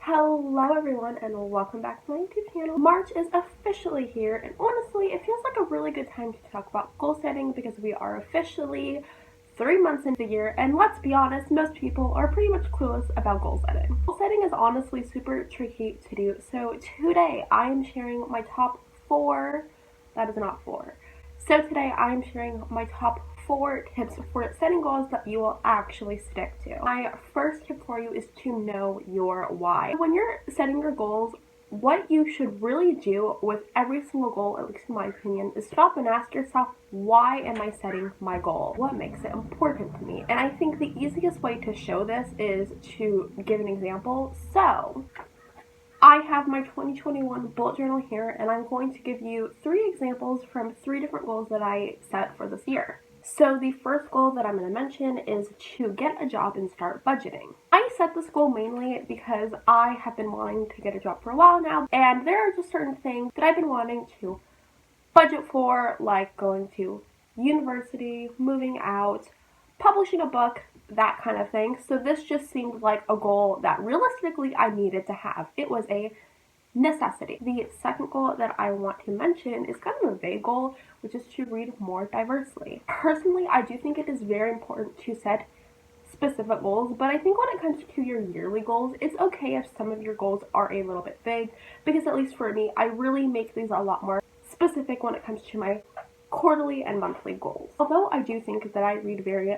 Hello everyone and welcome back to my YouTube channel. March is officially here and honestly it feels like a really good time to talk about goal setting because we are officially 3 months into the year and let's be honest, most people are pretty much clueless about goal setting. Goal setting is honestly super tricky to do, so today I am sharing my top 4, that is not 4. So today I am sharing my top 4 tips for setting goals that you will actually stick to. My first tip for you is to know your why. When you're setting your goals, what you should really do with every single goal, at least in my opinion, is stop and ask yourself, why am I setting my goal? What makes it important to me? And I think the easiest way to show this is to give an example. So I have my 2021 bullet journal here and I'm going to give you 3 examples from 3 different goals that I set for this year. So the first goal that I'm going to mention is to get a job and start budgeting. I set this goal mainly because I have been wanting to get a job for a while now, and there are just certain things that I've been wanting to budget for, like going to university, moving out, publishing a book, that kind of thing. So this just seemed like a goal that realistically I needed to have. It was a necessity. The second goal that I want to mention is kind of a vague goal, which is to read more diversely. Personally, I do think it is very important to set specific goals, but I think when it comes to your yearly goals, it's okay if some of your goals are a little bit vague, because at least for me, I really make these a lot more specific when it comes to my quarterly and monthly goals. Although I do think that I read very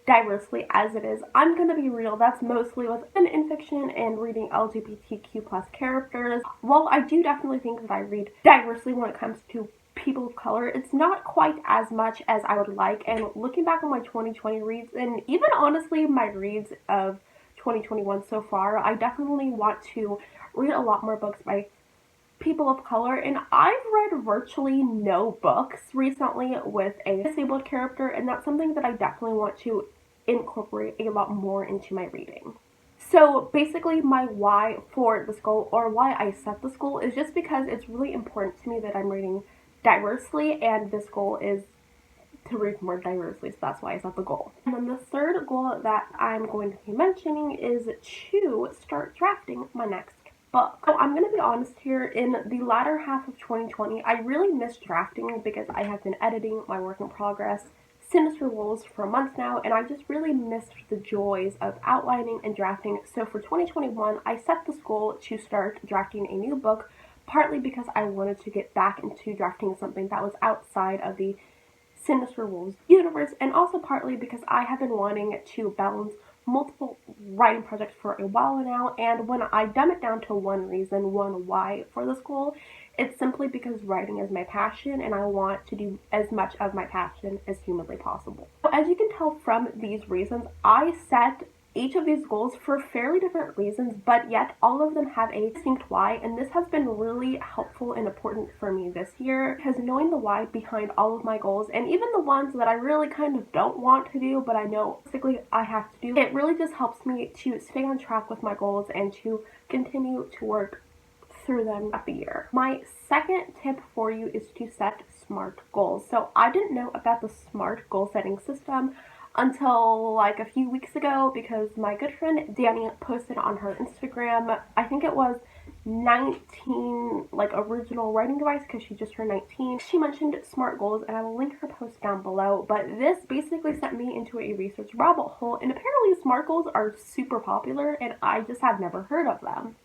diversely as it is, I'm gonna be real, that's mostly within fiction and reading LGBTQ plus characters. While I do definitely think that I read diversely when it comes to people of color, it's not quite as much as I would like, and looking back on my 2020 reads, and even honestly my reads of 2021 so far, I definitely want to read a lot more books by people of color, and I've read virtually no books recently with a disabled character, and that's something that I definitely want to incorporate a lot more into my reading. So basically my why for this goal, or why I set this goal, is just because it's really important to me that I'm reading diversely, and this goal is to read more diversely, so that's why I set the goal. And then the third goal that I'm going to be mentioning is to start drafting my next book. So I'm going to be honest here, in the latter half of 2020, I really missed drafting because I have been editing my work in progress Sinister Rules for months now, and I just really missed the joys of outlining and drafting. So for 2021, I set this goal to start drafting a new book, partly because I wanted to get back into drafting something that was outside of the Sinister Rules universe, and also partly because I have been wanting to balance multiple writing projects for a while now, and when I dumb it down to one reason, one why for this goal, it's simply because writing is my passion and I want to do as much of my passion as humanly possible. So as you can tell from these reasons, I set each of these goals for fairly different reasons, but yet all of them have a distinct why, and this has been really helpful and important for me this year, because knowing the why behind all of my goals, and even the ones that I really kind of don't want to do but I know basically I have to do, it really just helps me to stay on track with my goals and to continue to work through them throughout the year. My second tip for you is to set SMART goals. So I didn't know about the SMART goal setting system until like a few weeks ago, because my good friend Danny posted on her Instagram, I think it was 19 like original writing device, because she just turned 19. She mentioned SMART goals, and I will link her post down below, but this basically sent me into a research rabbit hole, and apparently SMART goals are super popular and I just have never heard of them.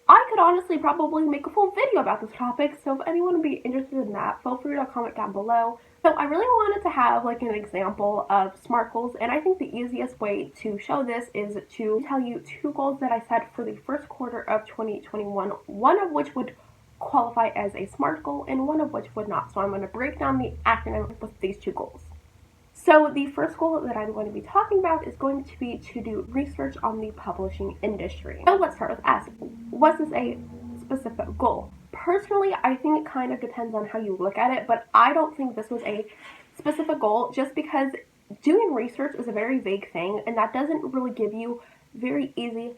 I could honestly probably make a full video about this topic, so if anyone would be interested in that, feel free to comment down below. So I really wanted to have like an example of SMART goals, and I think the easiest way to show this is to tell you 2 goals that I set for the first quarter of 2021, one of which would qualify as a SMART goal and one of which would not. So I'm going to break down the acronym with these 2 goals. So the first goal that I'm going to be talking about is going to be to do research on the publishing industry. So let's start with S. Was this a specific goal? Personally, I think it kind of depends on how you look at it, but I don't think this was a specific goal, just because doing research is a very vague thing and that doesn't really give you very easy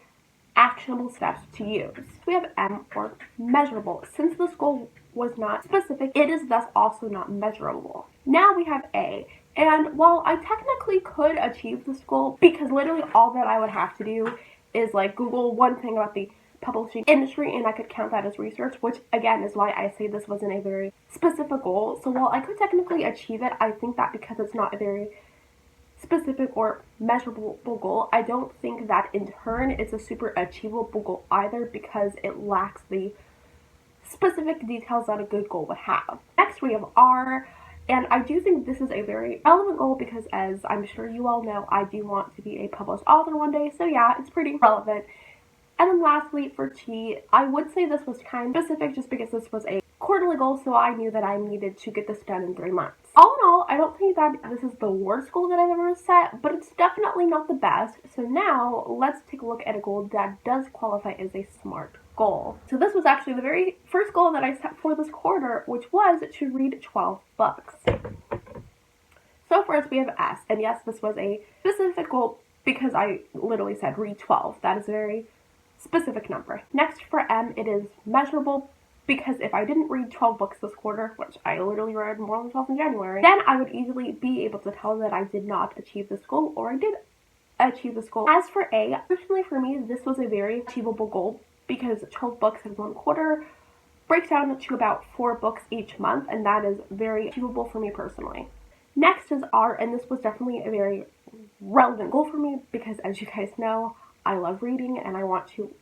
actionable steps to use. We have M, or measurable. Since this goal was not specific, it is thus also not measurable. Now we have A, and while I technically could achieve this goal, because literally all that I would have to do is like Google one thing about the publishing industry, and I could count that as research, which again is why I say this wasn't a very specific goal. So while I could technically achieve it, I think that because it's not a very specific or measurable goal, I don't think that in turn it's a super achievable goal either, because it lacks the specific details that a good goal would have. Next we have R, and I do think this is a very relevant goal because, as I'm sure you all know, I do want to be a published author one day, so yeah, it's pretty relevant. And then lastly, for T, I would say this was kind of specific just because this was a quarterly goal, so I knew that I needed to get this done in 3 months. All in all, I don't think that this is the worst goal that I've ever set, but it's definitely not the best. So now let's take a look at a goal that does qualify as a SMART goal. So this was actually the very first goal that I set for this quarter, which was to read 12 books. So first we have S, and yes, this was a specific goal because I literally said read 12. That is a very specific number. Next for M, it is measurable, because if I didn't read 12 books this quarter, which I literally read more than 12 in January, then I would easily be able to tell that I did not achieve this goal or I did achieve this goal. As for A, personally for me, this was a very achievable goal because 12 books in 1 quarter breaks down to about 4 books each month, and that is very achievable for me personally. Next is R, and this was definitely a very relevant goal for me because, as you guys know, I love reading and I want to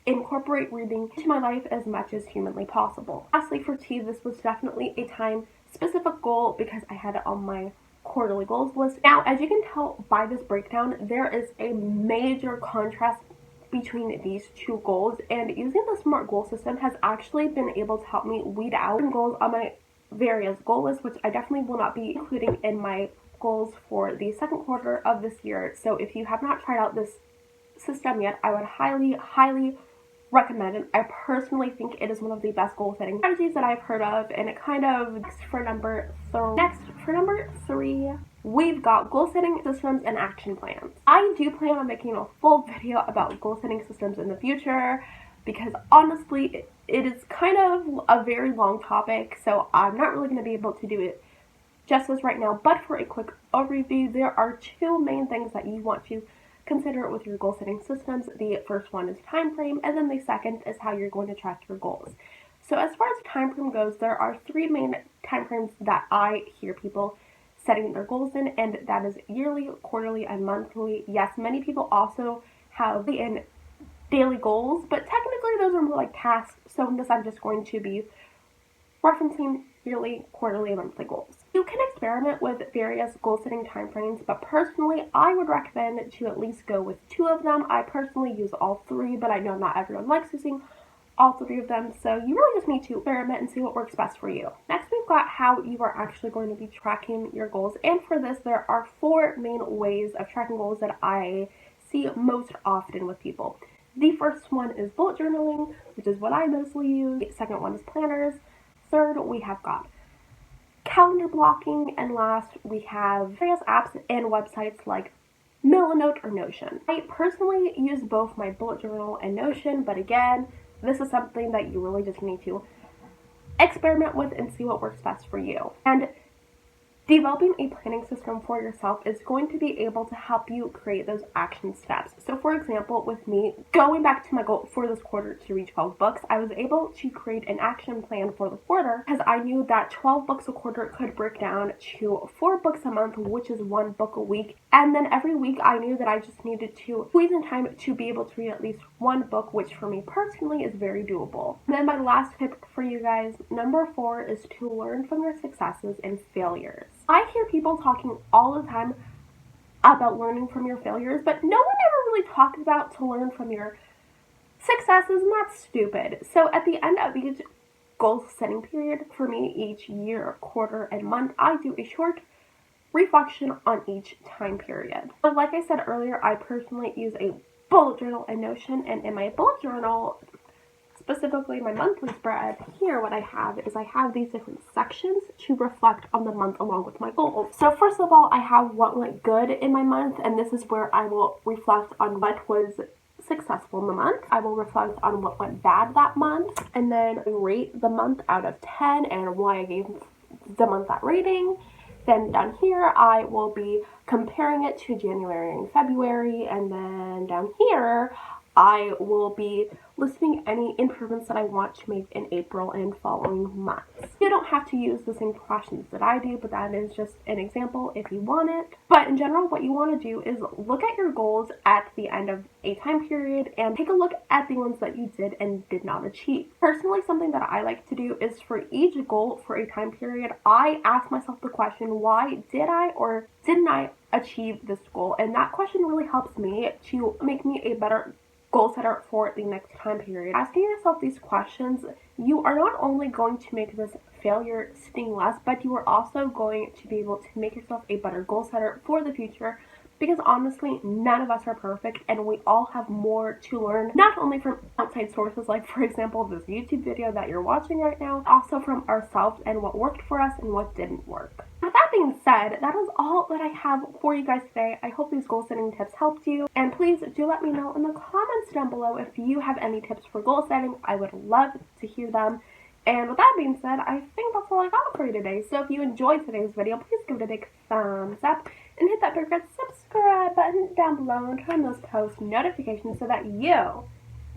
incorporate reading into my life as much as humanly possible. Lastly for T, this was definitely a time specific goal because I had it on my quarterly goals list. Now, as you can tell by this breakdown, there is a major contrast between these 2 goals, and using the SMART goal system has actually been able to help me weed out goals on my various goal lists, which I definitely will not be including in my goals for the second quarter of this year. So if you have not tried out this system yet, I would highly recommend it. I personally think it is one of the best goal setting strategies that I've heard of, and it kind of next for number 3, we've got goal setting systems and action plans. I do plan on making a full video about goal setting systems in the future because honestly it is kind of a very long topic, so I'm not really going to be able to do it justice right now. But for a quick overview, there are 2 main things that you want to consider with your goal setting systems. The first one is time frame, and then the second is how you're going to track your goals. So as far as time frame goes, there are 3 main time frames that I hear people setting their goals in, and that is yearly, quarterly, and monthly. Yes, many people also have in daily goals, but technically those are more like tasks, so in this I'm just going to be referencing yearly, quarterly, and monthly goals. You can experiment with various goal setting timeframes, but personally I would recommend to at least go with 2 of them. I personally use all 3, but I know not everyone likes using all 3 of them, so you really just need to experiment and see what works best for you. Next, we've got how you are actually going to be tracking your goals, and for this there are 4 main ways of tracking goals that I see most often with people. The first one is bullet journaling, which is what I mostly use. The second one is planners. Third, we have got calendar blocking, and last we have various apps and websites like Milanote or Notion. I personally use both my bullet journal and Notion, but again, this is something that you really just need to experiment with and see what works best for you. And developing a planning system for yourself is going to be able to help you create those action steps. So for example, with me, going back to my goal for this quarter to read 12 books, I was able to create an action plan for the quarter because I knew that 12 books a quarter could break down to 4 books a month, which is 1 book a week. And then every week I knew that I just needed to squeeze in time to be able to read at least 1 book, which for me personally is very doable. And then my last tip for you guys, number 4, is to learn from your successes and failures. I hear people talking all the time about learning from your failures, but no one ever really talks about to learn from your successes, and that's stupid. So at the end of each goal setting period, for me each year, quarter, and month, I do a short reflection on each time period. So like I said earlier, I personally use a bullet journal and Notion, and in my bullet journal, specifically my monthly spread, here what I have is I have these different sections to reflect on the month along with my goals. So first of all, I have what went good in my month, and this is where I will reflect on what was successful in the month. I will reflect on what went bad that month, and then rate the month out of 10 and why I gave the month that rating. Then down here, I will be comparing it to January and February, and then down here, I will be listing any improvements that I want to make in April and following months. You don't have to use the same questions that I do, but that is just an example if you want it. But in general, what you want to do is look at your goals at the end of a time period and take a look at the ones that you did and did not achieve. Personally, something that I like to do is for each goal for a time period, I ask myself the question, why did I or didn't I achieve this goal? And that question really helps me to make me a better goal setter for the next time period. Asking yourself these questions, you are not only going to make this failure sting less, but you are also going to be able to make yourself a better goal setter for the future, because honestly, none of us are perfect and we all have more to learn, not only from outside sources like, for example, this YouTube video that you're watching right now, also from ourselves and what worked for us and what didn't work. With that being said, that is all that I have for you guys today. I hope these goal setting tips helped you, and please do let me know in the comments down below if you have any tips for goal setting. I would love to hear them. And with that being said, I think that's all I got for you today. So if you enjoyed today's video, please give it a big thumbs up and hit that big red subscribe button down below and turn on those post notifications so that you,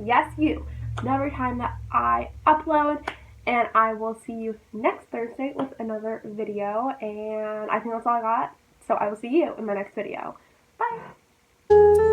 yes you, know every time that I upload. And I will see you next Thursday with another video, and I think that's all I got. So I will see you in my next video. Bye!